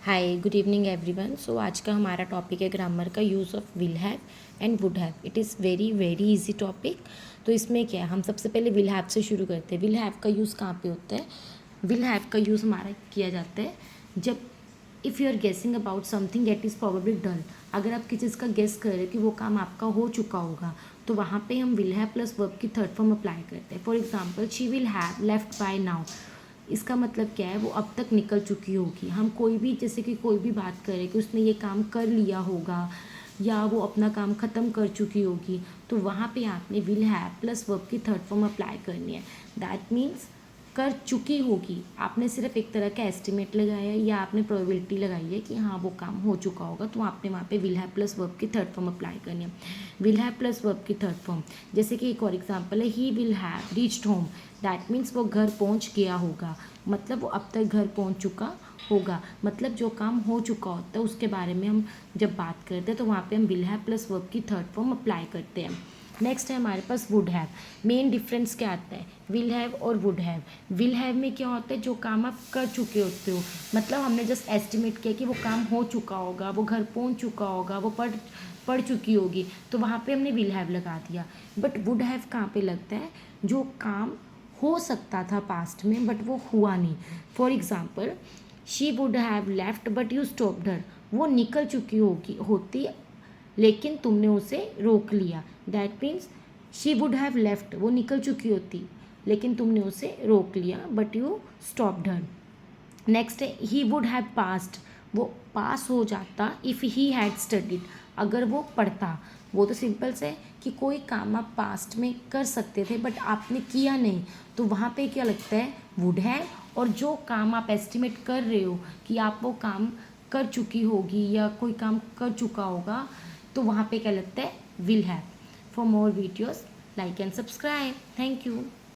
हाय good evening everyone. So आज का हमारा टॉपिक है ग्रामर का use of will have and would have. It is very very easy topic. तो इसमें क्या है, हम सबसे पहले विल हैव से शुरू करते हैं। विल हैव का यूज़ कहाँ पे होता है? विल हैव का यूज़ हमारा किया जाता है जब इफ़ यू आर गेसिंग about something that is probably done. अगर आप किसी चीज़ का गेस कर रहे हो कि वो काम आपका हो चुका होगा, तो वहाँ पे हम विल हैव प्लस वर्ब की थर्ड फॉर्म अप्लाई करते हैं। For example, she will have left by now. इसका मतलब क्या है, वो अब तक निकल चुकी होगी। हम कोई भी, जैसे कि कोई भी बात करें कि उसने ये काम कर लिया होगा या वो अपना काम ख़त्म कर चुकी होगी, तो वहाँ पे आपने विल हैव प्लस वर्ब की थर्ड फॉर्म अप्लाई करनी है। दैट मीन्स कर चुकी होगी। आपने सिर्फ एक तरह का एस्टिमेट लगाया है या आपने प्रोबेबिलिटी लगाई है कि हाँ वो काम हो चुका होगा, तो आपने वहाँ पे विल हैव प्लस वर्ब की थर्ड फॉर्म अप्लाई करनी है। विल हैव प्लस वर्ब की थर्ड फॉर्म, जैसे कि एक और एग्जांपल है, he will have reached home. That means वो घर पहुँच गया होगा, मतलब वो अब तक घर पहुँच चुका होगा। मतलब जो काम हो चुका होता है उसके बारे में हम जब बात करते हैं तो वहाँ पे हम विल हैव प्लस वर्ब की थर्ड फॉर्म अप्लाई करते हैं। नेक्स्ट है हमारे पास वुड हैव। मेन डिफरेंस क्या आता है विल हैव और वुड हैव? विल हैव में क्या होता है, जो काम आप कर चुके होते हो, मतलब हमने जस्ट एस्टिमेट किया कि वो काम हो चुका होगा, वो घर पहुंच चुका होगा, वो पढ़ चुकी होगी, तो वहाँ पे हमने विल हैव लगा दिया। बट वुड हैव कहाँ पे लगता है? जो काम हो सकता था पास्ट में बट वो हुआ नहीं। For example, she would have left but you stopped her. वो निकल चुकी होती लेकिन तुमने उसे रोक लिया। That means she would have left, वो निकल चुकी होती लेकिन तुमने उसे रोक लिया, but you stopped her. Next है ही वुड हैव पास्ड। वो पास हो जाता इफ़ ही हैड स्टडीड, अगर वो पढ़ता। वो तो सिंपल से है कि कोई काम आप पास्ट में कर सकते थे बट आपने किया नहीं, तो वहाँ पे क्या लगता है, वुड हैव। और जो काम आप एस्टिमेट कर रहे हो कि आप वो काम कर चुकी होगी या कोई काम कर चुका होगा, तो वहाँ पे क्या लगता है, will have. For more videos like and subscribe. Thank you.